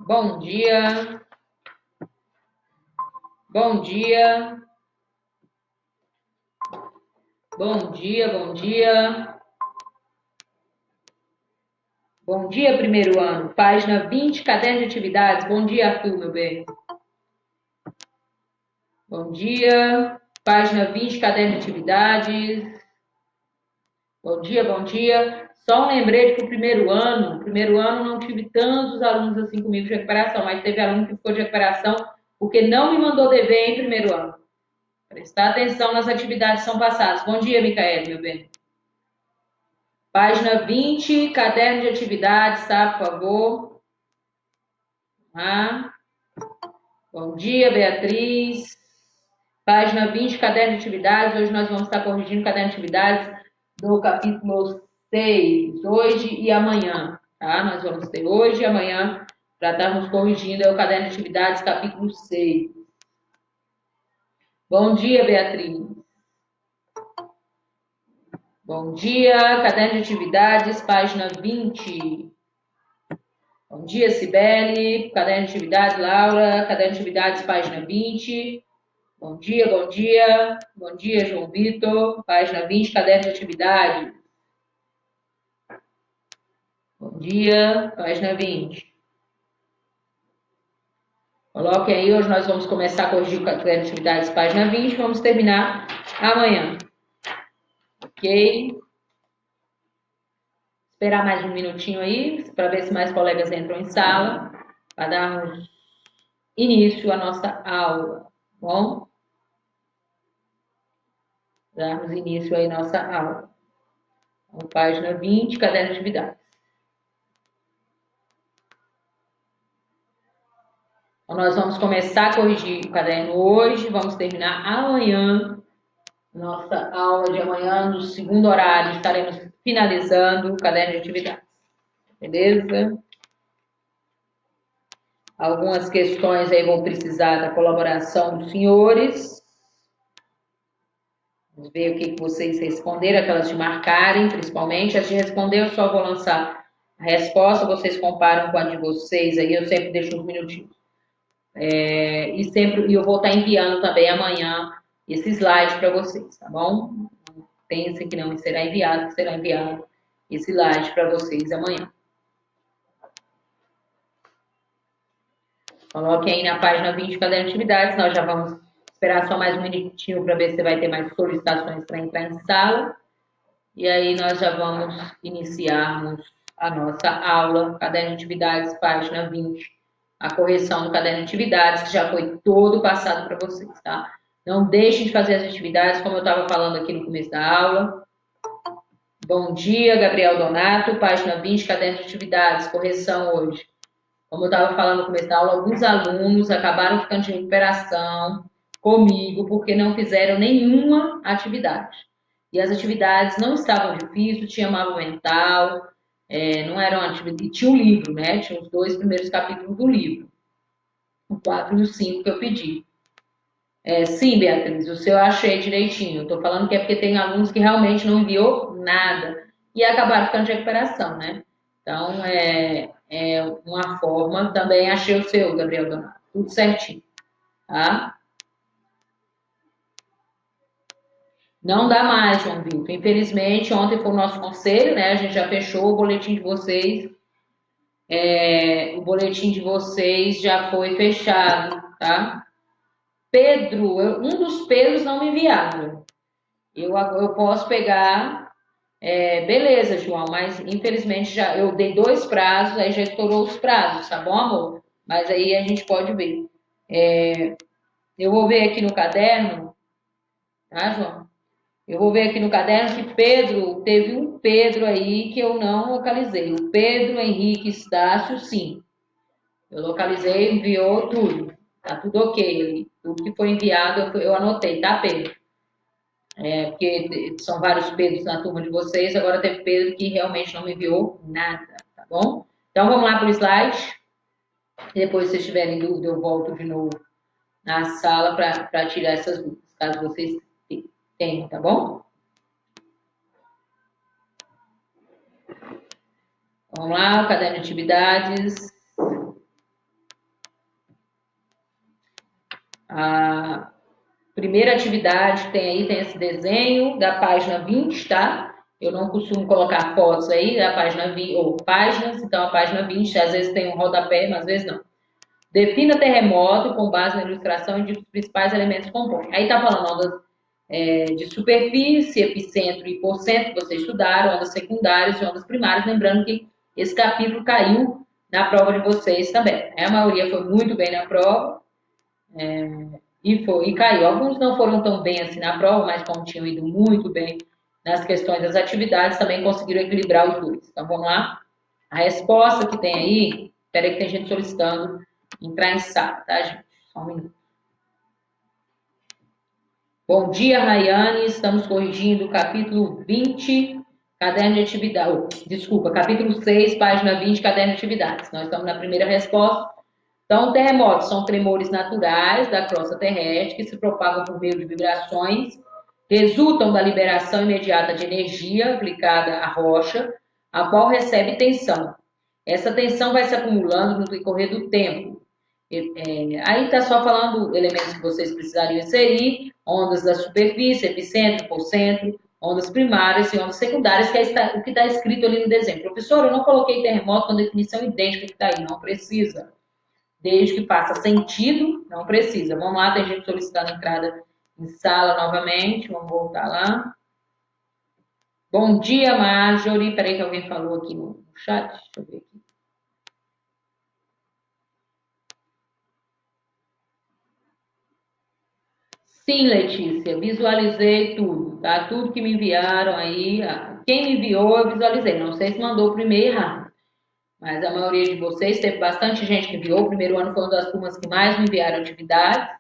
Bom dia, bom dia, bom dia, bom dia. Bom dia, primeiro ano. Página 20, caderno de atividades. Bom dia, Arthur, meu bem. Bom dia. Página 20, caderno de atividades. Bom dia, bom dia. Só um lembrete para o primeiro ano. Primeiro ano não tive tantos alunos assim comigo de recuperação, mas teve aluno que ficou de recuperação porque não me mandou dever em primeiro ano. Prestar atenção nas atividades que são passadas. Bom dia, Micael, meu bem. Página 20, caderno de atividades, tá? Por favor. Ah, bom dia, Beatriz. Página 20, caderno de atividades. Hoje nós vamos estar corrigindo o caderno de atividades do capítulo 6, hoje e amanhã, tá? Nós vamos ter hoje e amanhã para estarmos corrigindo o caderno de atividades, capítulo 6. Bom dia, Beatriz. Bom dia, caderno de atividades, página 20. Bom dia, Cibele. Caderno de atividades, Laura. Caderno de atividades, página 20. Bom dia, bom dia. Bom dia, João Vitor. Página 20, caderno de atividades. Bom dia, página 20. Coloquem aí, hoje nós vamos começar a corrigir o caderno de atividades, página 20. Vamos terminar amanhã. Ok? Esperar mais um minutinho aí, para ver se mais colegas entram em sala, para darmos início à nossa aula. Bom? Darmos início aí à nossa aula. Então, página 20, caderno de atividades. Então, nós vamos começar a corrigir o caderno hoje, vamos terminar amanhã. Nossa aula de amanhã, no segundo horário, estaremos finalizando o caderno de atividades. Beleza? Algumas questões aí vão precisar da colaboração dos senhores. Vamos ver o que vocês responderam, aquelas de marcarem, principalmente. As de responder, eu só vou lançar a resposta, vocês comparam com a de vocês aí, eu sempre deixo uns minutinhos. E eu vou estar enviando também amanhã esse slide para vocês, tá bom? Não pensem que não será enviado, que será enviado esse slide para vocês amanhã. Coloquem aí na página 20 caderno de atividades, nós já vamos esperar só mais um minutinho para ver se vai ter mais solicitações para entrar em sala. E aí nós já vamos iniciarmos a nossa aula, caderno de atividades, página 20. A correção do caderno de atividades, que já foi todo passado para vocês, tá? Não deixem de fazer as atividades, como eu estava falando aqui no começo da aula. Bom dia, Gabriel Donato, página 20, caderno de atividades, correção hoje. Como eu estava falando no começo da aula, alguns alunos acabaram ficando de recuperação comigo porque não fizeram nenhuma atividade. E as atividades não estavam difíceis, tinha mapa mental, não eram atividades. Tinha o livro, né? Tinha os 2 primeiros capítulos do livro, o 4 e o 5 que eu pedi. Sim, Beatriz, o seu eu achei direitinho. Estou falando que é porque tem alunos que realmente não enviou nada e acabaram ficando de recuperação, né? Então, é uma forma. Também achei o seu, Gabriel Donato. Tudo certinho, tá? Não dá mais, João Vitor. Infelizmente, ontem foi o nosso conselho, né? A gente já fechou o boletim de vocês. O boletim de vocês já foi fechado, tá? Pedro, um dos Pedros não me enviaram. Eu posso pegar, beleza, João, mas infelizmente já eu dei 2 prazos, aí já estourou os prazos, tá bom, amor? Mas aí a gente pode ver. Eu vou ver aqui no caderno, tá, João? Eu vou ver aqui no caderno que Pedro, teve um Pedro aí que eu não localizei. O Pedro Henrique Estácio, sim. Eu localizei, enviou tudo. Tá tudo ok ali. Tudo que foi enviado eu anotei, tá, Pedro? Porque são vários Pedros na turma de vocês, agora teve Pedro que realmente não me enviou nada, tá bom? Então vamos lá para o slide. E depois, se vocês tiverem dúvida, eu volto de novo na sala para tirar essas dúvidas, caso vocês tenham, tá bom? Vamos lá, o caderno de atividades. A primeira atividade tem aí, tem esse desenho da página 20, tá? Eu não costumo colocar fotos aí da página 20, ou páginas, então a página 20 às vezes tem um rodapé, mas às vezes não. Defina terremoto com base na ilustração e de os principais elementos compõem. Aí tá falando ondas de superfície, epicentro e hipocentro, que vocês estudaram, ondas secundárias e ondas primárias, lembrando que esse capítulo caiu na prova de vocês também. A maioria foi muito bem na prova, e caiu. Alguns não foram tão bem assim na prova, mas como tinham ido muito bem nas questões das atividades, também conseguiram equilibrar os dois. Então vamos lá. A resposta que tem aí, espera que tem gente solicitando entrar em sala, tá, gente? Só um minuto. Bom dia, Rayane. Estamos corrigindo o capítulo 20, caderno de atividade. Oh, desculpa, capítulo 6, página 20, caderno de atividades. Nós estamos na primeira resposta. Então, terremotos são tremores naturais da crosta terrestre que se propagam por meio de vibrações, resultam da liberação imediata de energia aplicada à rocha, a qual recebe tensão. Essa tensão vai se acumulando no decorrer do tempo. Aí está só falando elementos que vocês precisariam inserir, ondas da superfície, epicentro, hipocentro, ondas primárias e ondas secundárias, que é o que está escrito ali no desenho. Professor, eu não coloquei terremoto com definição idêntica que está aí, não precisa. Desde que faça sentido, não precisa. Vamos lá, tem gente solicitando entrada em sala novamente. Vamos voltar lá. Bom dia, Marjorie. Peraí que alguém falou aqui no chat. Deixa eu ver aqui. Sim, Letícia, visualizei tudo, tá? Tudo que me enviaram aí. Quem me enviou, eu visualizei. Não sei se mandou o primeiro errado, mas a maioria de vocês, teve bastante gente que enviou. O primeiro ano foi uma das turmas que mais me enviaram atividades.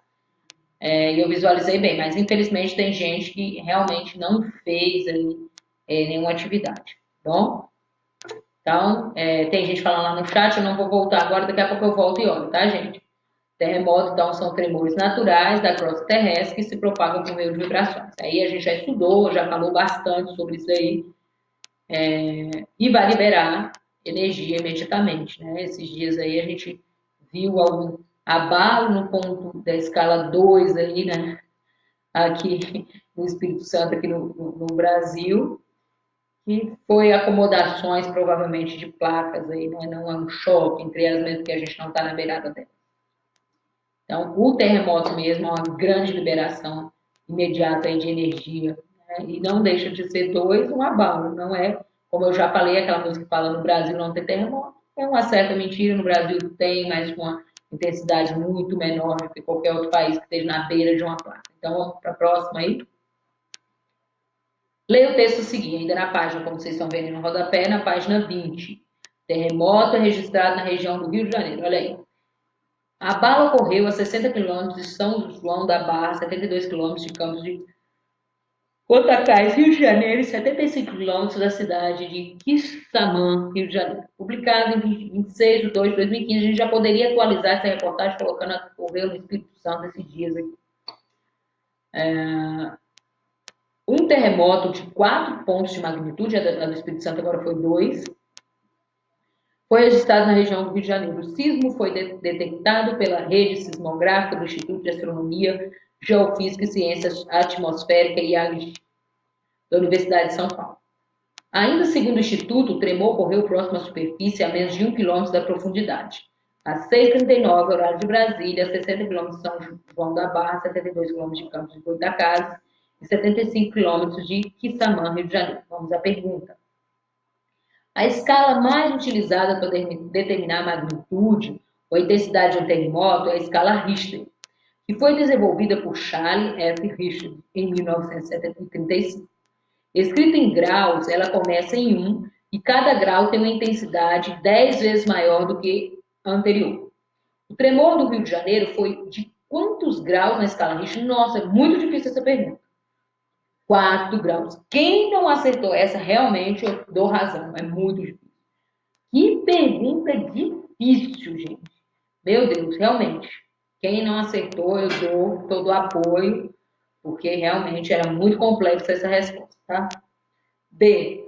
E eu visualizei bem, mas infelizmente tem gente que realmente não fez aí, nenhuma atividade, tá bom? Então, tem gente falando lá no chat, eu não vou voltar agora, daqui a pouco eu volto e olho, tá, gente? Terremoto, então, são tremores naturais da crosta terrestre que se propagam por meio de vibrações. Aí a gente já estudou, já falou bastante sobre isso aí, e vai liberar energia imediatamente, né? Esses dias aí a gente viu algum abalo no ponto da escala 2 aí, né? Aqui no Espírito Santo, aqui no Brasil, que foi acomodações provavelmente de placas aí, né? Não é um choque entre elas mesmo que a gente não está na beirada dela. Então, o terremoto mesmo é uma grande liberação imediata aí de energia, né? E não deixa de ser dois um abalo, não é, como eu já falei, aquela música que fala no Brasil não tem terremoto, é uma certa mentira, no Brasil tem, mas com uma intensidade muito menor do que qualquer outro país que esteja na beira de uma placa. Então, vamos para a próxima aí. Leia o texto seguinte, ainda na página, como vocês estão vendo no rodapé, na página 20. Terremoto registrado na região do Rio de Janeiro. Olha aí. A bala ocorreu a 60 quilômetros de São João da Barra, 72 quilômetros de Campos de Goitacazes, Rio de Janeiro, e 75 quilômetros da cidade de Quissamã, Rio de Janeiro. Publicado em 26 de 2 de 2015, a gente já poderia atualizar essa reportagem colocando a ocorreu no Espírito Santo esses dias aqui. Um terremoto de 4 pontos de magnitude, a do Espírito Santo agora foi 2, foi registrado na região do Rio de Janeiro. O sismo foi detectado pela rede sismográfica do Instituto de Astronomia, Geofísica e Ciências Atmosférica IAG da Universidade de São Paulo. Ainda segundo o Instituto, o tremor ocorreu próximo à superfície a menos de 1 km da profundidade. Às 6h39, horário de Brasília, 60 km de São João da Barra, 72 km de Campos de Goitacazes e 75 km de Quissamã, Rio de Janeiro. Vamos à pergunta. A escala mais utilizada para determinar a magnitude ou a intensidade de um terremoto é a escala Richter, que foi desenvolvida por Charles F. Richter em 1935. Escrita em graus, ela começa em 1 e cada grau tem uma intensidade 10 vezes maior do que a anterior. O tremor do Rio de Janeiro foi de quantos graus na escala Richter? Nossa, é muito difícil essa pergunta. 4 graus. Quem não acertou essa, realmente eu dou razão. É muito difícil. Que pergunta difícil, gente. Meu Deus, realmente. Quem não acertou, eu dou todo o apoio, porque realmente era muito complexa essa resposta, tá? B.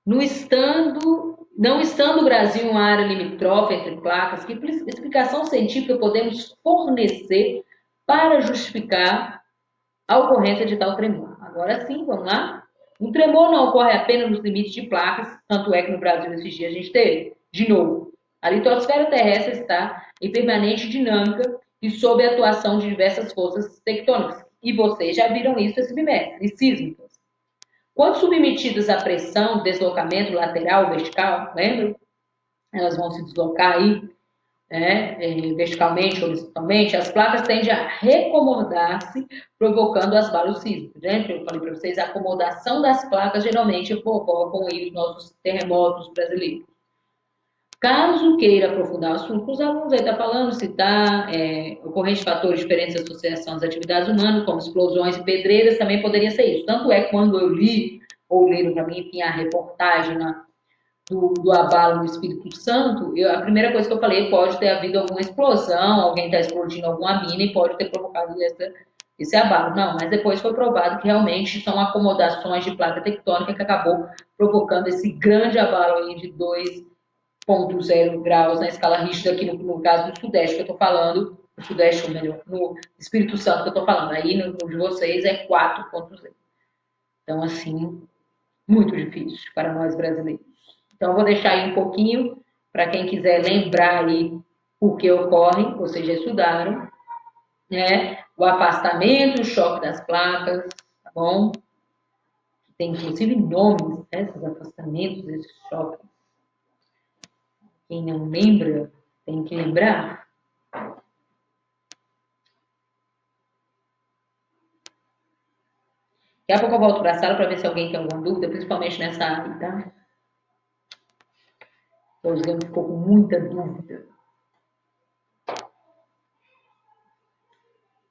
No estando Não estando o Brasil em uma área limítrofe entre placas, que explicação científica podemos fornecer para justificar a ocorrência de tal tremor? Agora sim, vamos lá. Um tremor não ocorre apenas nos limites de placas, tanto é que no Brasil esses dias a gente teve, de novo, a litosfera terrestre está em permanente dinâmica e sob a atuação de diversas forças tectônicas. E vocês já viram isso esse bimestre, sísmicas. Quando submetidas à pressão, deslocamento lateral, vertical, lembra? Elas vão se deslocar aí, né, verticalmente, horizontalmente, as placas tendem a recomodar-se, provocando as balas sísmicas. Né? Eu falei para vocês, a acomodação das placas geralmente provocam aí os nossos terremotos brasileiros. Caso queira aprofundar o assunto, os alunos aí estão falando, citar ocorrentes de fatores diferentes de associação às atividades humanas, como explosões e pedreiras, também poderia ser isso. Tanto é que quando eu li, ou leram para mim, enfim, a reportagem do abalo no Espírito Santo, a primeira coisa que eu falei, pode ter havido alguma explosão, alguém está explodindo alguma mina e pode ter provocado esse abalo. Não, mas depois foi provado que realmente são acomodações de placa tectônica que acabou provocando esse grande abalo aí de 2,0 graus na escala Richter aqui no caso do Sudeste que eu estou falando, no Sudeste, ou melhor, no Espírito Santo que eu estou falando, aí no de vocês é 4,0. Então, assim, muito difícil para nós brasileiros. Então, eu vou deixar aí um pouquinho para quem quiser lembrar aí o que ocorre, vocês já estudaram, né? O afastamento, o choque das placas, tá bom? Tem inclusive nomes, né? Esses afastamentos, esses choques. Quem não lembra, tem que lembrar. Daqui a pouco eu volto para a sala para ver se alguém tem alguma dúvida, principalmente nessa área, tá? O Osgano ficou com muita dúvida.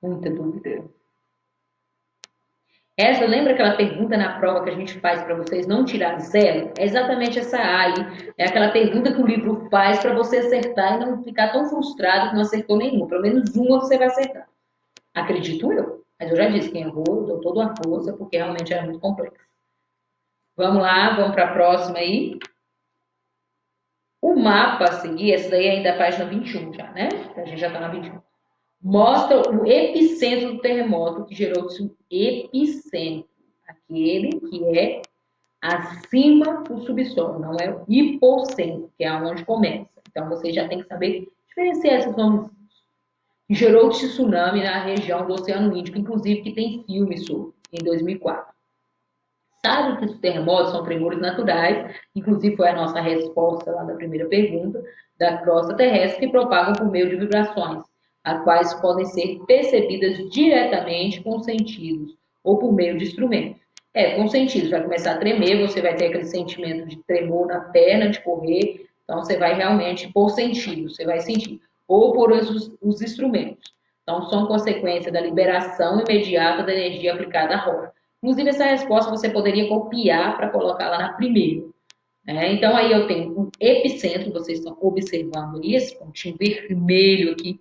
Muita dúvida. Essa, lembra aquela pergunta na prova que a gente faz para vocês não tirar zero? É exatamente essa aí. É aquela pergunta que o livro faz para você acertar e não ficar tão frustrado que não acertou nenhuma. Pelo menos uma você vai acertar. Acredito eu. Mas eu já disse, quem errou, eu dou toda a força, porque realmente era muito complexo. Vamos lá, vamos para a próxima aí. O mapa a seguir, essa daí é ainda a página 21 já, né? A gente já está na 21. Mostra o epicentro do terremoto que gerou o epicentro. Aquele que é acima do subsolo, não é o hipocentro, que é onde começa. Então, você já tem que saber diferenciar esses nomes. Gerou tsunami na região do Oceano Índico, inclusive que tem filme sobre, em 2004. Sabe que os terremotos são tremores naturais, inclusive foi a nossa resposta lá da primeira pergunta, da crosta terrestre, que propagam por meio de vibrações, as quais podem ser percebidas diretamente com os sentidos ou por meio de instrumentos. Com sentidos, vai começar a tremer, você vai ter aquele sentimento de tremor na perna, de correr, então você vai realmente por sentidos, você vai sentir, ou por os instrumentos. Então, são consequência da liberação imediata da energia aplicada à rocha. Inclusive, essa resposta você poderia copiar para colocar lá na primeira. Né? Então, aí eu tenho um epicentro, vocês estão observando esse pontinho vermelho aqui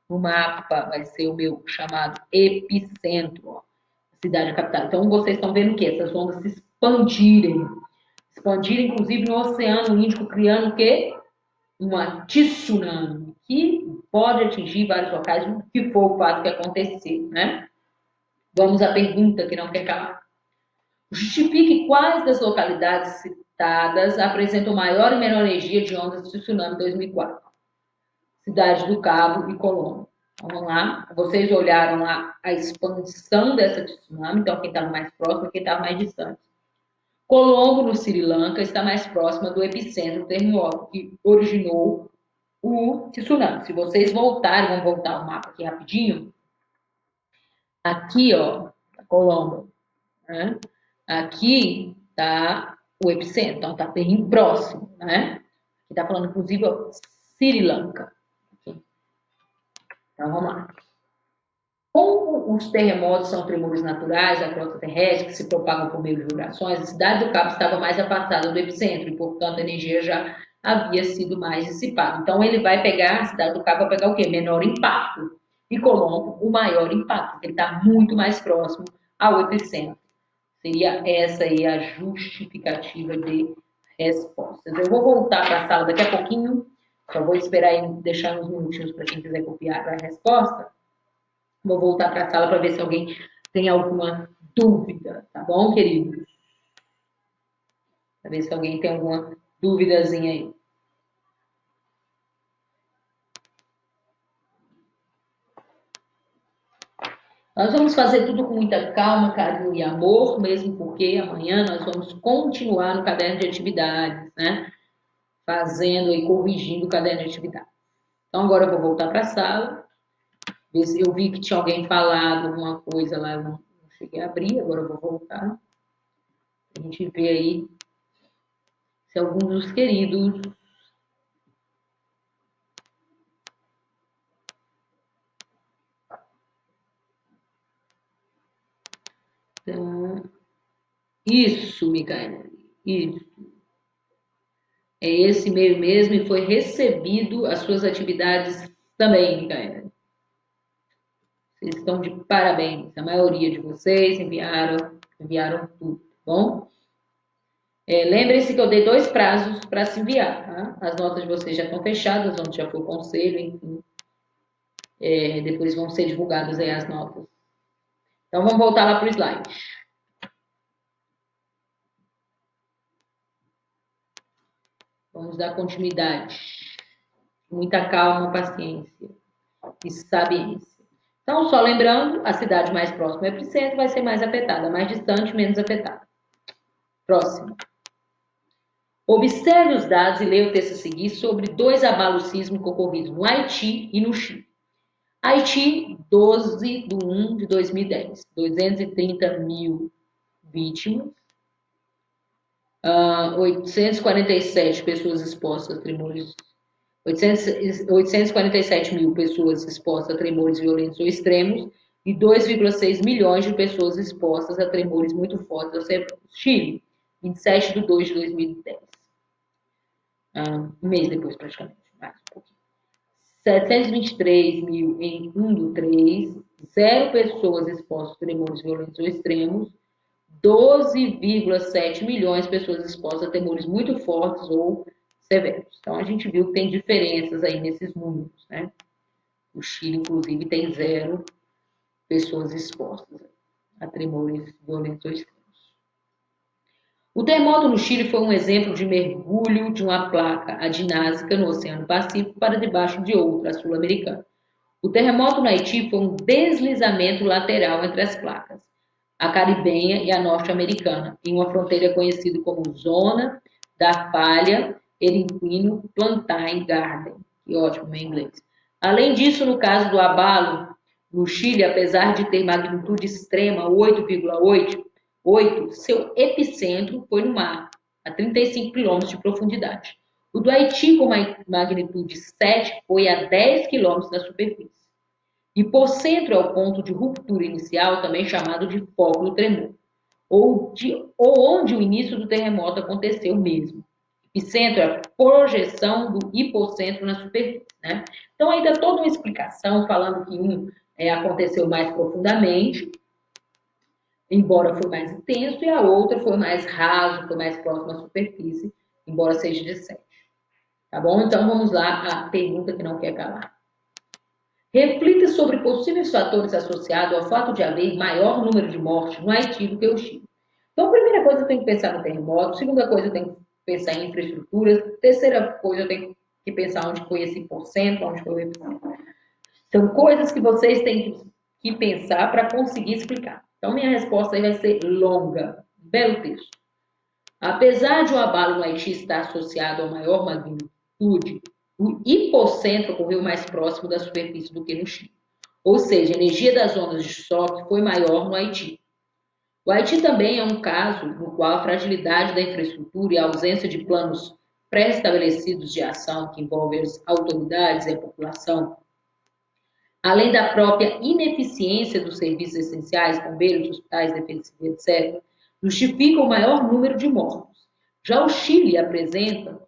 no mapa, vai ser o meu chamado epicentro, ó, cidade capital. Então, vocês estão vendo o quê? Essas ondas se expandirem. Expandirem, inclusive, no Oceano Índico, criando o quê? Uma tsunami, que pode atingir vários locais, o que for o fato que aconteceu, né? Vamos à pergunta que não quer calar. Justifique quais das localidades citadas apresentam maior e menor energia de ondas de tsunami 2004. Cidade do Cabo e Colombo. Vamos lá. Vocês olharam lá a expansão dessa tsunami, então quem estava mais próximo e quem estava mais distante. Colombo, no Sri Lanka, está mais próxima do epicentro do terremoto, que originou o tsunami. Se vocês voltarem, vamos voltar o mapa aqui rapidinho. Aqui, ó, Colombo, né? Aqui está o epicentro, então está bem próximo, né? Aqui está falando, inclusive, ó, Sri Lanka. Aqui. Então, vamos lá. Como os terremotos são tremores naturais da crosta terrestre, que se propagam por meio de vibrações, a cidade do Cabo estava mais afastada do epicentro e, portanto, a energia já havia sido mais dissipada. Então, ele vai pegar, a cidade do Cabo vai pegar o quê? Menor impacto. E Colombo, o maior impacto, porque ele está muito mais próximo ao epicentro. Seria essa aí a justificativa de respostas. Eu vou voltar para a sala daqui a pouquinho, só vou esperar aí, deixar uns minutinhos para quem quiser copiar a resposta. Vou voltar para a sala para ver se alguém tem alguma dúvida, tá bom, queridos? Para ver se alguém tem alguma duvidazinha aí. Nós vamos fazer tudo com muita calma, carinho e amor, mesmo porque amanhã nós vamos continuar no caderno de atividades, né? Fazendo e corrigindo o caderno de atividades. Então agora eu vou voltar para a sala. Eu vi que tinha alguém falado alguma coisa lá, eu não cheguei a abrir, agora eu vou voltar. A gente vê aí se alguns dos queridos isso, Micael, isso. É esse e-mail mesmo e foi recebido as suas atividades também, Micael. Vocês estão de parabéns. A maioria de vocês enviaram tudo, tá bom? Lembrem-se que eu dei 2 prazos para se enviar, tá? As notas de vocês já estão fechadas, onde já foi o conselho, enfim. Depois vão ser divulgadas aí as notas. Então vamos voltar lá para o slide. Vamos dar continuidade. Muita calma, paciência e sabiência. Então, só lembrando, a cidade mais próxima ao epicentro vai ser mais afetada, mais distante, menos afetada. Próximo. Observe os dados e leia o texto a seguir sobre 2 abalos sísmicos ocorridos no Haiti e no Chile. Haiti, 12 de 1 de 2010, 230 mil vítimas, 847 pessoas expostas a tremores, 847 mil pessoas expostas a tremores violentos ou extremos e 2,6 milhões de pessoas expostas a tremores muito fortes ou severos. Chile, 27 de 2 de 2010. Um mês depois, praticamente, mais um pouquinho. 723 mil em 1 do 3, 0 pessoas expostas a tremores violentos ou extremos, 12,7 milhões de pessoas expostas a tremores muito fortes ou severos. Então, a gente viu que tem diferenças aí nesses números, né? O Chile, inclusive, tem 0 pessoas expostas a tremores violentos ou extremos. O terremoto no Chile foi um exemplo de mergulho de uma placa adinásica no Oceano Pacífico para debaixo de outra, a sul-americana. O terremoto no Haiti foi um deslizamento lateral entre as placas, a caribenha e a norte-americana, em uma fronteira conhecida como Zona da Falha Erinquino Plantain Garden, que ótimo em inglês. Além disso, no caso do abalo no Chile, apesar de ter magnitude extrema 8,8, seu epicentro foi no mar, a 35 quilômetros de profundidade. O do Haiti, com magnitude 7, foi a 10 quilômetros da superfície. Hipocentro é o ponto de ruptura inicial, também chamado de foco do tremor, ou onde o início do terremoto aconteceu mesmo. Epicentro é a projeção do hipocentro na superfície, né? Então, aí dá toda uma explicação falando que um aconteceu mais profundamente, embora foi mais intenso, e a outra foi mais raso, foi mais próximo à superfície, embora seja de 7. Tá bom? Então, vamos lá à pergunta que não quer calar. Reflita sobre possíveis fatores associados ao fato de haver maior número de mortes no Haiti do que o Chile. Então, a primeira coisa, eu tenho que pensar no terremoto. Segunda coisa, eu tenho que pensar em infraestruturas. Terceira coisa, eu tenho que pensar onde foi esse porcento, onde foi o epicentro. São coisas que vocês têm que pensar para conseguir explicar. Então, minha resposta aí vai ser longa. Belo texto. Apesar de o abalo no Haiti estar associado a maior magnitude, o hipocentro ocorreu mais próximo da superfície do que no Chile. Ou seja, a energia das ondas de choque foi maior no Haiti. O Haiti também é um caso no qual a fragilidade da infraestrutura e a ausência de planos pré-estabelecidos de ação que envolvem as autoridades e a população, além da própria ineficiência dos serviços essenciais, bombeiros, hospitais, defensivos, etc., justifica o maior número de mortos. Já o Chile apresenta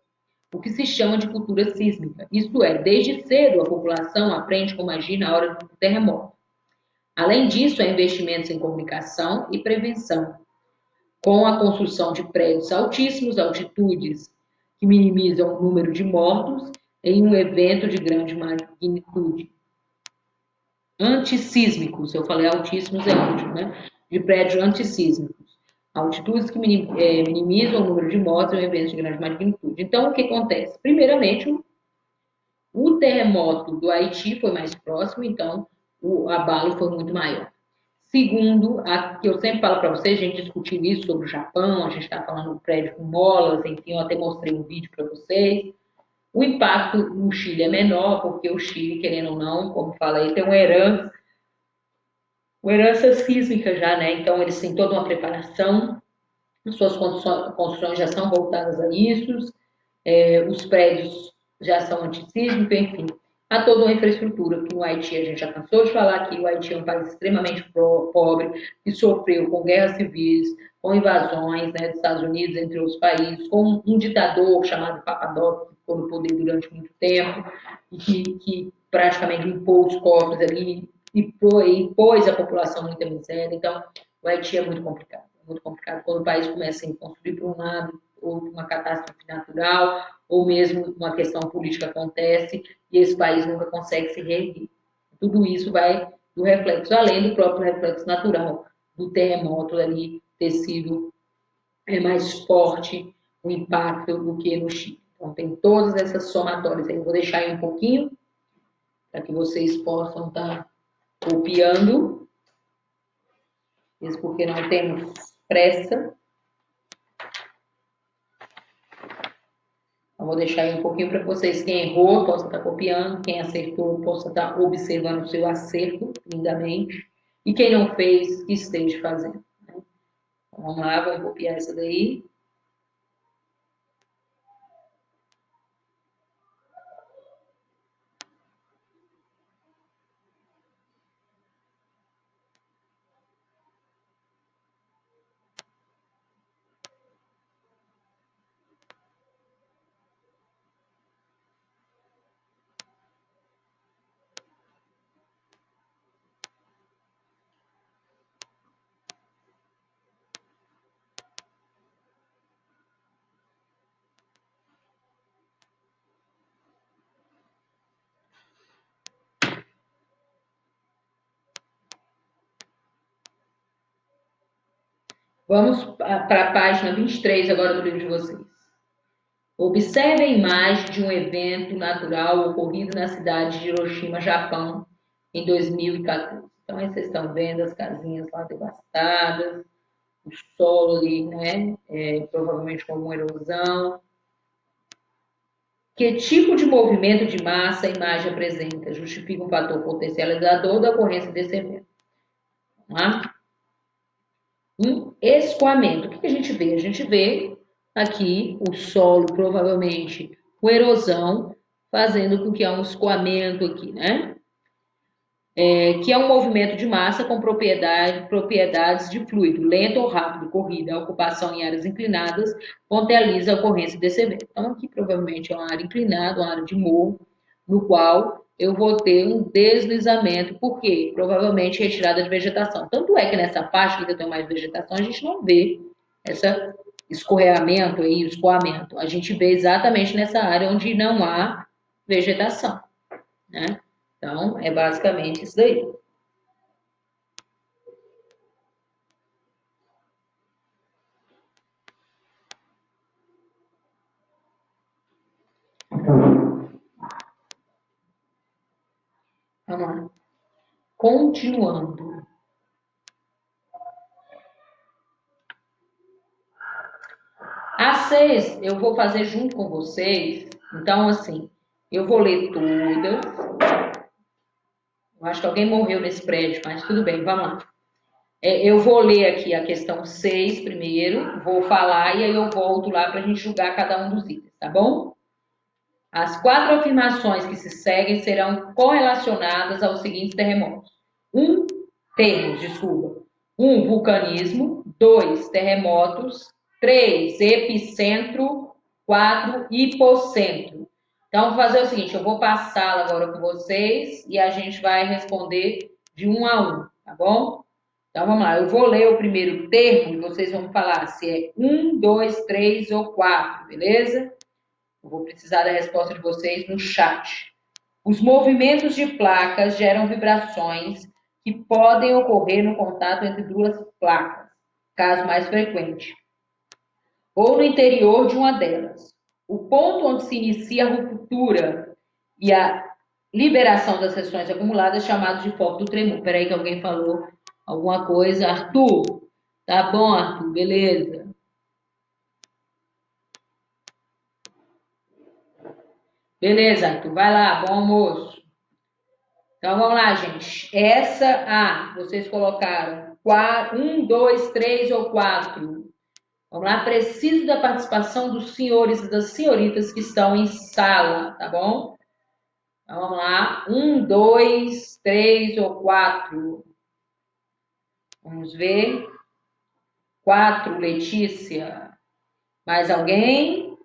o que se chama de cultura sísmica, isto é, desde cedo a população aprende como agir na hora do terremoto. Além disso, há investimentos em comunicação e prevenção, com a construção de prédios altíssimos, altitudes que minimizam o número de mortos em um evento de grande magnitude. Antissísmicos, eu falei altíssimos é ótimo, né? De prédios antissísmicos. Altitudes que minimizam o número de mortos em um evento de grande magnitude. Então, o que acontece? Primeiramente, o terremoto do Haiti foi mais próximo, então o abalo foi muito maior. Segundo, que eu sempre falo para vocês, a gente discutiu isso sobre o Japão, a gente está falando do prédio com molas, enfim, eu até mostrei um vídeo para vocês. O impacto no Chile é menor, porque o Chile, querendo ou não, como falei, tem uma herança sísmica já, né? Então eles têm toda uma preparação, suas construções já são voltadas a isso, os prédios já são antissísmicos, enfim. Há toda uma infraestrutura que no Haiti a gente já cansou de falar que o Haiti é um país extremamente pobre, que sofreu com guerras civis, com invasões, né, dos Estados Unidos, entre outros países, com um ditador chamado Papadop, que ficou no poder durante muito tempo, e que praticamente limpou os cofres ali e impôs à população muita miséria. Então, o Haiti é muito complicado. É muito complicado quando o país começa a construir por um lado, ou uma catástrofe natural, ou mesmo uma questão política acontece e esse país nunca consegue se reerguer. Tudo isso vai do reflexo, além do próprio reflexo natural do terremoto ali ter sido mais forte o impacto do que no Chile. Então tem todas essas somatórias aí. Eu vou deixar aí um pouquinho para que vocês possam estar copiando. Isso porque não temos pressa. Eu vou deixar aí um pouquinho para vocês. Quem errou possa estar copiando, quem acertou possa estar observando o seu acerto lindamente, e quem não fez, que esteja fazendo. Então, vamos lá, vamos copiar essa daí. Vamos para a página 23 agora do livro de vocês. Observe a imagem de um evento natural ocorrido na cidade de Hiroshima, Japão, em 2014. Então, aí vocês estão vendo as casinhas lá devastadas, o solo ali, né? Provavelmente com alguma erosão. Que tipo de movimento de massa a imagem apresenta? Justifica um fator potencializador da ocorrência desse evento. Vamos lá? Um escoamento. O que a gente vê? A gente vê aqui o solo, provavelmente com erosão, fazendo com que há um escoamento aqui, né? Que é um movimento de massa com propriedades de fluido, lento ou rápido, corrida, a ocupação em áreas inclinadas, contabiliza a ocorrência desse evento. Então, aqui provavelmente é uma área inclinada, uma área de morro, no qual eu vou ter um deslizamento, porque provavelmente retirada de vegetação. Tanto é que nessa parte que eu tenho mais vegetação, a gente não vê esse escorregamento aí, escoamento. A gente vê exatamente nessa área onde não há vegetação, né? Então, é basicamente isso daí. Vamos lá. Continuando. As 6 eu vou fazer junto com vocês. Então, assim, eu vou ler todas. Eu acho que alguém morreu nesse prédio, mas tudo bem, vamos lá. Eu vou ler aqui a questão 6 primeiro, vou falar e aí eu volto lá para a gente julgar cada um dos itens, tá bom? As 4 afirmações que se seguem serão correlacionadas aos seguintes terremotos. Termos, desculpa. vulcanismo. 2, terremotos. 3, epicentro. 4, hipocentro. Então, vou fazer o seguinte, eu vou passá-la agora com vocês e a gente vai responder de um a um, tá bom? Então vamos lá, eu vou ler o primeiro termo e vocês vão falar se é 1, 2, 3 ou 4, beleza? Eu vou precisar da resposta de vocês no chat. Os movimentos de placas geram vibrações que podem ocorrer no contato entre duas placas, caso mais frequente, ou no interior de uma delas. O ponto onde se inicia a ruptura e a liberação das seções acumuladas é chamado de foco do tremor. Peraí que alguém falou alguma coisa. Arthur, tá bom, Arthur, beleza. Beleza, Arthur, vai lá, bom almoço. Então vamos lá, gente. Vocês colocaram 1, 2, 3 ou 4. Vamos lá, preciso da participação dos senhores e das senhoritas que estão em sala, tá bom? Então vamos lá. 1, 2, 3 ou 4. Vamos ver. 4, Letícia. Mais alguém?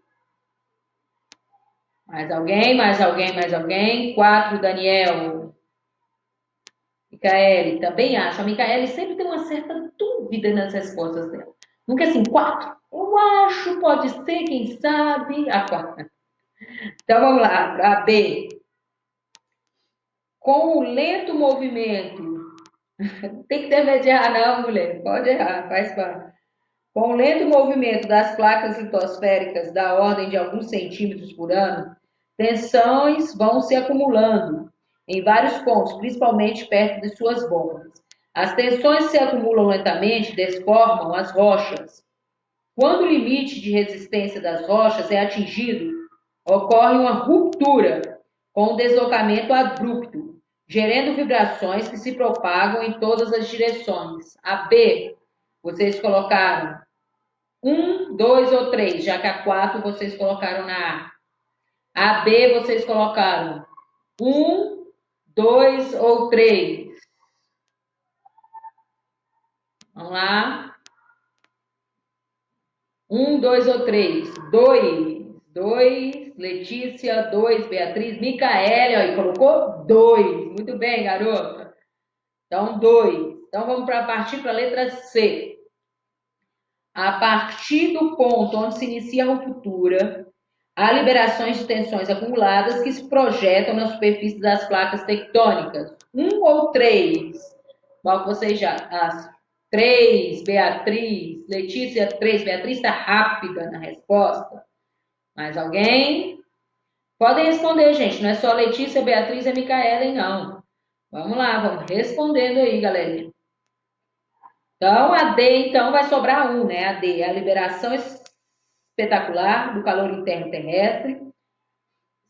Mais alguém, mais alguém, mais alguém? 4, Daniel. Micaele, também acho. A Micaele sempre tem uma certa dúvida nas respostas dela. Nunca assim, 4. Eu acho, pode ser, quem sabe. A 4. Então vamos lá, a B. Com o lento movimento. Tem que ter medo de errar, não, mulher. Pode errar, faz parte. Com o lento movimento das placas litosféricas da ordem de alguns centímetros por ano, tensões vão se acumulando em vários pontos, principalmente perto de suas bordas. As tensões se acumulam lentamente, desformam as rochas. Quando o limite de resistência das rochas é atingido, ocorre uma ruptura com um deslocamento abrupto, gerando vibrações que se propagam em todas as direções. A B, vocês colocaram 1, 2 ou 3, já que a 4 vocês colocaram na A. A B vocês colocaram 1, 2 ou 3. Vamos lá. 1, 2 ou 3. 2. 2. Letícia, 2. Beatriz, Micaele, aí colocou 2. Muito bem, garota. Então, 2. Então, vamos partir para a letra C. A partir do ponto onde se inicia a ruptura, há liberações de tensões acumuladas que se projetam na superfície das placas tectônicas. 1 ou 3? Qual que vocês já? As 3, Beatriz. Letícia, 3. Beatriz está rápida na resposta. Mais alguém? Podem responder, gente. Não é só Letícia, Beatriz e Micaela, não. Vamos lá, vamos respondendo aí, galerinha. Então, a D, então, vai sobrar 1, né? A D é a liberação espetacular do calor interno terrestre.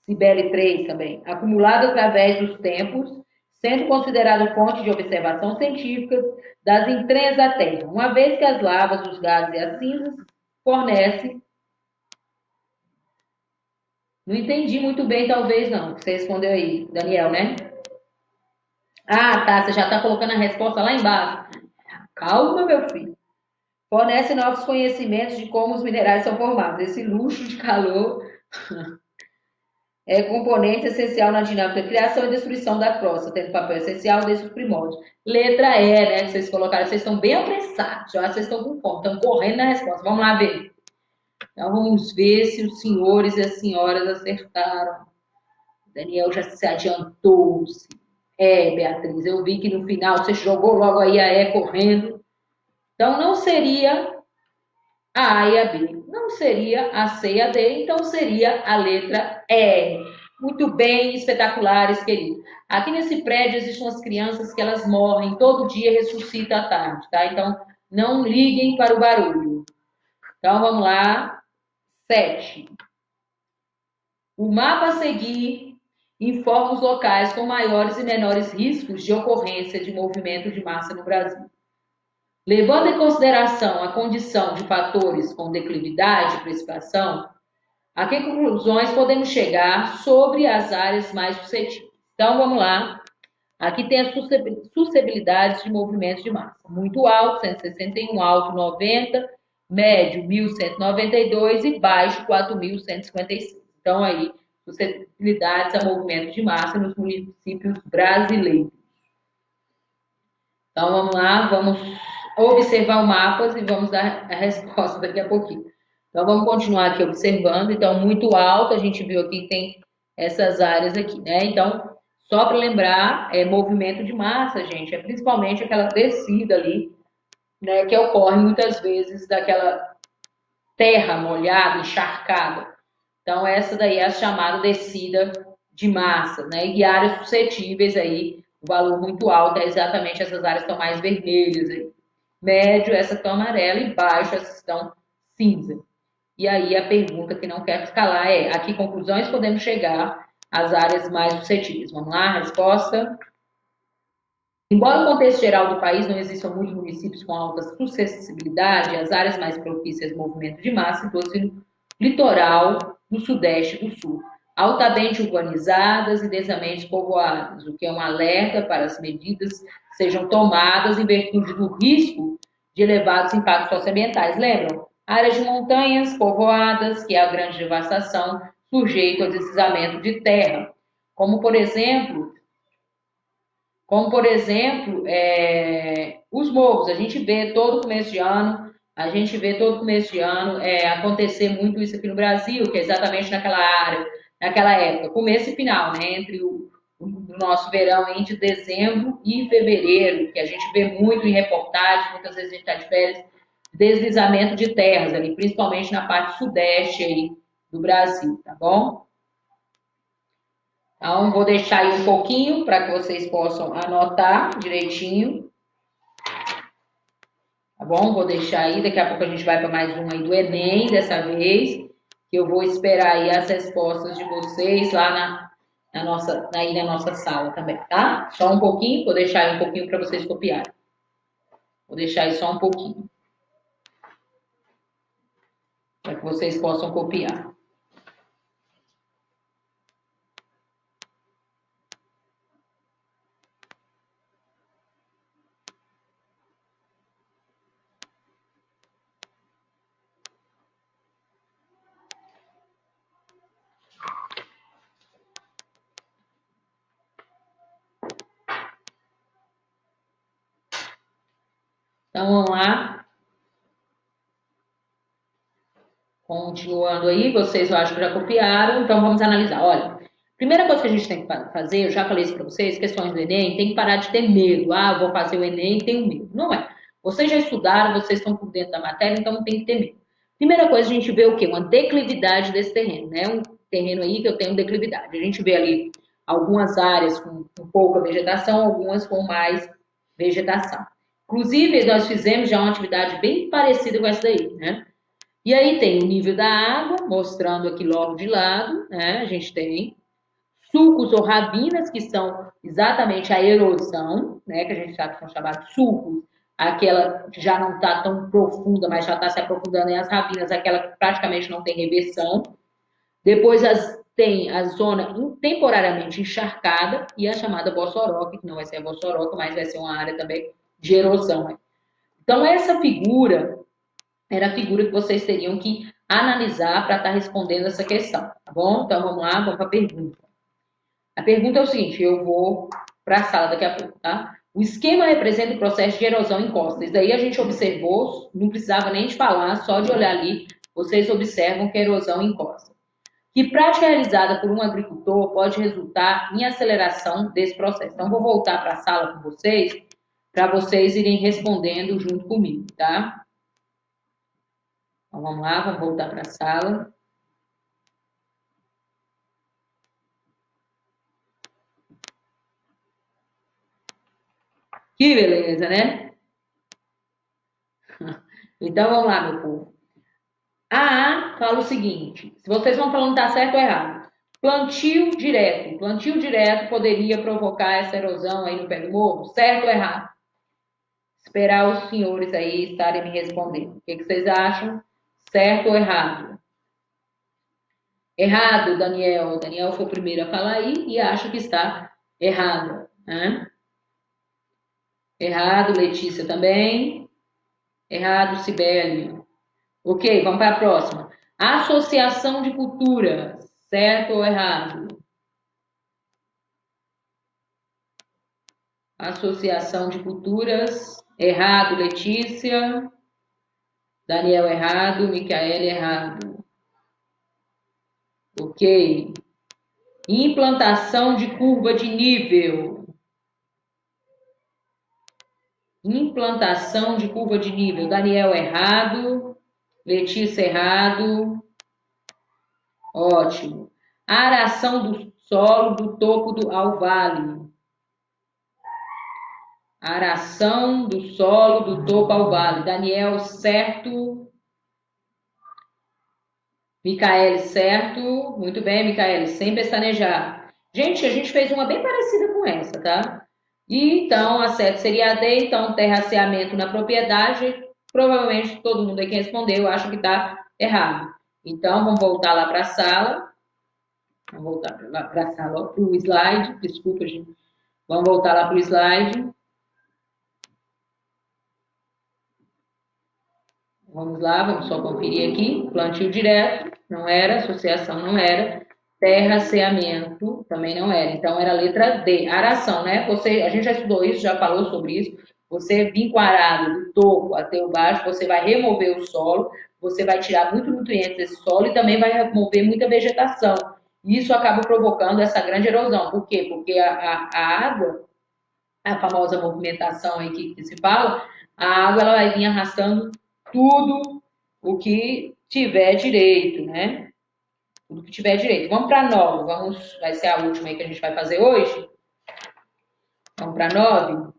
Cibele 3 também. Acumulado através dos tempos, sendo considerado fonte de observação científica das entranhas da Terra, uma vez que as lavas, os gases e as cinzas fornecem. Não entendi muito bem, talvez não, que você respondeu aí, Daniel, né? Ah, tá, você já está colocando a resposta lá embaixo. Calma, meu filho. Fornece novos conhecimentos de como os minerais são formados. Esse luxo de calor é componente essencial na dinâmica de criação e destruição da crosta, tendo papel essencial desde os primórdios. Letra E, né? Que vocês colocaram, vocês estão bem apressados, já vocês estão com fome, estão correndo na resposta. Vamos lá ver. Então vamos ver se os senhores e as senhoras acertaram. Daniel já se adiantou. -se. Beatriz, eu vi que no final você jogou logo aí a E correndo. Então não seria a A e a B. Não seria a C e a D, então seria a letra E. Muito bem, espetaculares, queridos. Aqui nesse prédio existem umas crianças que elas morrem todo dia e ressuscitam à tarde, tá? Então, não liguem para o barulho. Então, vamos lá. 7. O mapa a seguir informa os locais com maiores e menores riscos de ocorrência de movimento de massa no Brasil. Levando em consideração a condição de fatores com declividade e precipitação, a que conclusões podemos chegar sobre as áreas mais suscetíveis? Então, vamos lá. Aqui tem as suscetibilidades de movimentos de massa. Muito alto, 161, alto, 90, médio, 1.192 e baixo, 4.156. Então, aí, suscetibilidades a movimentos de massa nos municípios brasileiros. Então vamos lá, vamos observar o mapa e vamos dar a resposta daqui a pouquinho. Então vamos continuar aqui observando. Então, muito alto, a gente viu aqui que tem essas áreas aqui, né? Então, só para lembrar, movimento de massa, gente, é principalmente aquela descida ali, né, que ocorre muitas vezes daquela terra molhada, encharcada. Então, essa daí é a chamada descida de massa, né? E áreas suscetíveis aí, o valor muito alto é exatamente essas áreas que estão mais vermelhas aí. Médio, essas estão amarela e baixo, essas estão cinza. E aí a pergunta que não quer escalar é: a que conclusões podemos chegar às áreas mais suscetíveis? Vamos lá, resposta. Embora o contexto geral do país não existam muitos municípios com alta suscessibilidade, as áreas mais propícias ao movimento de massa situam-se no litoral, do sudeste e do sul, altamente urbanizadas e densamente povoadas, o que é um alerta para as medidas que sejam tomadas em virtude do risco de elevados impactos socioambientais. Lembram? Áreas de montanhas povoadas, que é a grande devastação, sujeito ao deslizamento de terra, como por exemplo os morros. A gente vê todo começo de ano, acontecer muito isso aqui no Brasil, que é exatamente naquela área, naquela época, começo e final, né? Entre o nosso verão entre dezembro e fevereiro, que a gente vê muito em reportagens, muitas vezes a gente está de férias, deslizamento de terras ali, principalmente na parte sudeste aí do Brasil, tá bom? Então, vou deixar aí um pouquinho para que vocês possam anotar direitinho, tá bom? Vou deixar aí, daqui a pouco a gente vai para mais um aí do Enem, dessa vez, que eu vou esperar aí as respostas de vocês lá na nossa sala também, tá? Só um pouquinho, vou deixar aí um pouquinho para vocês copiarem. Vou deixar aí só um pouquinho, para que vocês possam copiar. Então, vamos lá. Continuando aí, vocês eu acho que já copiaram, então vamos analisar. Olha, primeira coisa que a gente tem que fazer, eu já falei isso para vocês, questões do Enem, tem que parar de ter medo. Ah, vou fazer o Enem e tenho medo. Não é. Vocês já estudaram, vocês estão por dentro da matéria, então não tem que ter medo. Primeira coisa, a gente vê o quê? Uma declividade desse terreno, né? Um terreno aí que eu tenho declividade. A gente vê ali algumas áreas com pouca vegetação, algumas com mais vegetação. Inclusive, nós fizemos já uma atividade bem parecida com essa daí, né? E aí tem o nível da água, mostrando aqui logo de lado, né? A gente tem sulcos ou rabinas, que são exatamente a erosão, né? Que a gente sabe que são chamados sulcos, aquela que já não está tão profunda, mas já está se aprofundando, e as rabinas, aquela que praticamente não tem reversão. Depois tem a zona temporariamente encharcada e a chamada bossoroca, que não vai ser a bossoroca, mas vai ser uma área também de erosão. Né? Então, essa figura era a figura que vocês teriam que analisar para estar respondendo essa questão, tá bom? Então vamos lá, vamos para a pergunta. A pergunta é o seguinte: eu vou para a sala daqui a pouco, tá? O esquema representa o processo de erosão em costas. Isso daí a gente observou, não precisava nem de falar, só de olhar ali, vocês observam que a erosão encosta. Que prática realizada por um agricultor pode resultar em aceleração desse processo. Então, vou voltar para a sala com vocês, para vocês irem respondendo junto comigo, tá? Então, vamos lá, vamos voltar para a sala. Que beleza, né? Então, vamos lá, meu povo. A fala o seguinte, se vocês vão falando tá certo ou errado. Plantio direto. Plantio direto poderia provocar essa erosão aí no pé do morro? Certo ou errado? Esperar os senhores aí estarem me respondendo. O que vocês acham? Certo ou errado? Errado, Daniel. Daniel foi o primeiro a falar aí e acha que está errado. Né? Errado, Letícia também. Errado, Sibeli. Ok, vamos para a próxima. Associação de cultura, certo ou errado? Associação de culturas, errado, Letícia. Daniel, errado. Micaela, errado. Ok. Implantação de curva de nível. Implantação de curva de nível. Daniel, errado. Letícia, errado. Ótimo. Aração do solo do topo ao vale. Aração do solo do topo ao vale. Daniel, certo. Micaele, certo. Muito bem, Micaele, sem pestanejar. Gente, a gente fez uma bem parecida com essa, tá? E então, a certa seria a D, então, terraceamento na propriedade. Provavelmente todo mundo aí que respondeu acha que está errado. Então, vamos voltar lá para a sala. Vamos voltar para a sala, para o slide. Desculpa, gente. Vamos voltar lá para o slide. Vamos lá, vamos só conferir aqui. Plantio direto, não era. Associação, não era. Terraceamento, também não era. Então, era a letra D. Aração, né? A gente já estudou isso, já falou sobre isso. Você vir com arado do topo até o baixo, você vai remover o solo, você vai tirar muito nutrientes desse solo e também vai remover muita vegetação. Isso acaba provocando essa grande erosão. Por quê? Porque a água, a famosa movimentação aí que se fala, a água ela vai vir arrastando tudo o que tiver direito, né? Tudo que tiver direito. Vamos para 9, vai ser a última aí que a gente vai fazer hoje. Vamos para 9.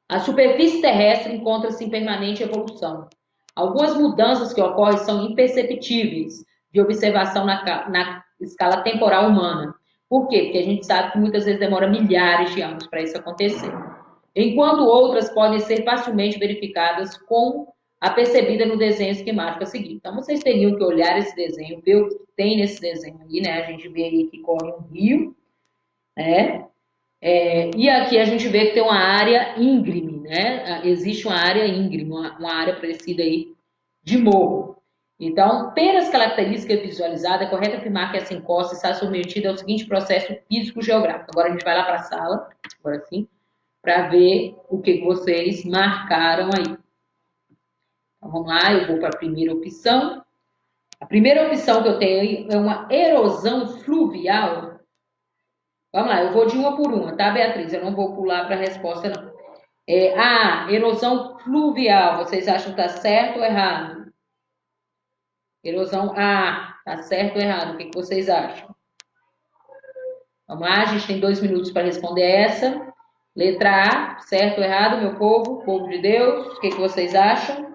A superfície terrestre encontra-se em permanente evolução. Algumas mudanças que ocorrem são imperceptíveis de observação na escala temporal humana. Por quê? Porque a gente sabe que muitas vezes demora milhares de anos para isso acontecer. Enquanto outras podem ser facilmente verificadas com a percebida no desenho esquemático a seguir. Então, vocês teriam que olhar esse desenho, ver o que tem nesse desenho aí, né? A gente vê aí que corre um rio, né? E aqui a gente vê que tem uma área íngreme, né? Existe uma área íngreme, uma área parecida aí de morro. Então, pelas características visualizadas, é correto afirmar que essa encosta está submetida ao seguinte processo físico-geográfico. Agora a gente vai lá para a sala, agora sim, para ver o que vocês marcaram aí. Então, vamos lá, eu vou para a primeira opção. A primeira opção que eu tenho aí é uma erosão fluvial. Vamos lá, eu vou de uma por uma, tá, Beatriz? Eu não vou pular para a resposta, não. Erosão fluvial, vocês acham que está certo ou errado? Erosão A, está certo ou errado? O que vocês acham? Vamos lá, a gente tem 2 minutos para responder essa. Letra A, certo ou errado, meu povo? Povo de Deus, o que vocês acham?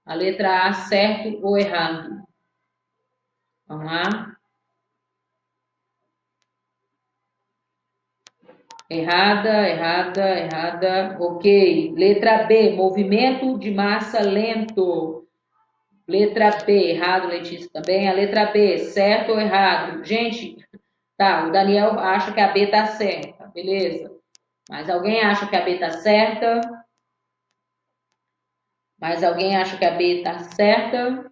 A letra A, certo ou errado? Vamos lá. Errada, errada, errada. Ok. Letra B, movimento de massa lento. Letra B, errado, Letícia também. A letra B, certo ou errado? Gente, tá, o Daniel acha que a B tá certa, beleza. Mas alguém acha que a B tá certa? Mas alguém acha que a B tá certa?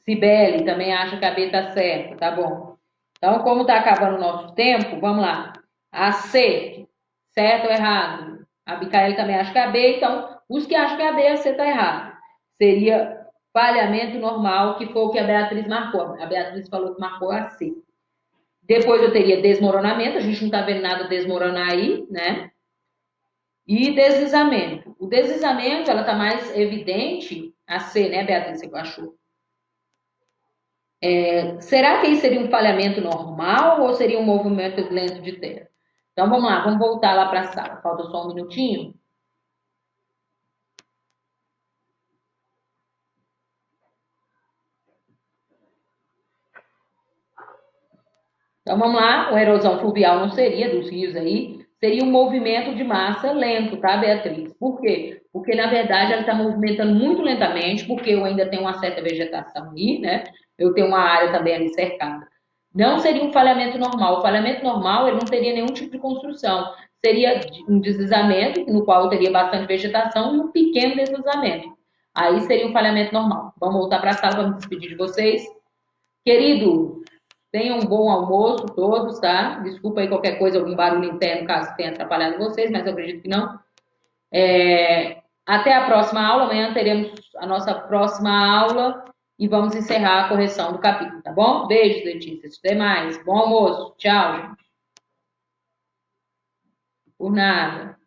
Cibele também acha que a B tá certa, tá bom. Então, como tá acabando o nosso tempo, vamos lá. A C, certo ou errado? A Micaela também acha que é a B, então os que acham que é a B, a C está errado. Seria falhamento normal, que foi o que a Beatriz marcou. A Beatriz falou que marcou a C. Depois eu teria desmoronamento, a gente não está vendo nada desmoronar aí, né? E deslizamento. O deslizamento, ela está mais evidente, a C, né, Beatriz, você achou? Será que isso seria um falhamento normal ou seria um movimento lento de terra? Então vamos lá, vamos voltar lá para a sala. Falta só um minutinho. Então vamos lá, a erosão fluvial não seria dos rios aí, seria um movimento de massa lento, tá, Beatriz? Por quê? Porque na verdade ela está movimentando muito lentamente, porque eu ainda tenho uma certa vegetação aí, né? Eu tenho uma área também ali cercada. Não seria um falhamento normal. O falhamento normal ele não teria nenhum tipo de construção. Seria um deslizamento, no qual eu teria bastante vegetação, e um pequeno deslizamento. Aí seria um falhamento normal. Vamos voltar para a sala para me despedir de vocês. Querido, Tenham um bom almoço todos, tá? Desculpa aí qualquer coisa, algum barulho interno, caso tenha atrapalhado vocês, mas eu acredito que não. Até a próxima aula. Amanhã teremos a nossa próxima aula e vamos encerrar a correção do capítulo, tá bom? Beijo, dentistas. Até mais. Bom almoço. Tchau, gente. Por nada.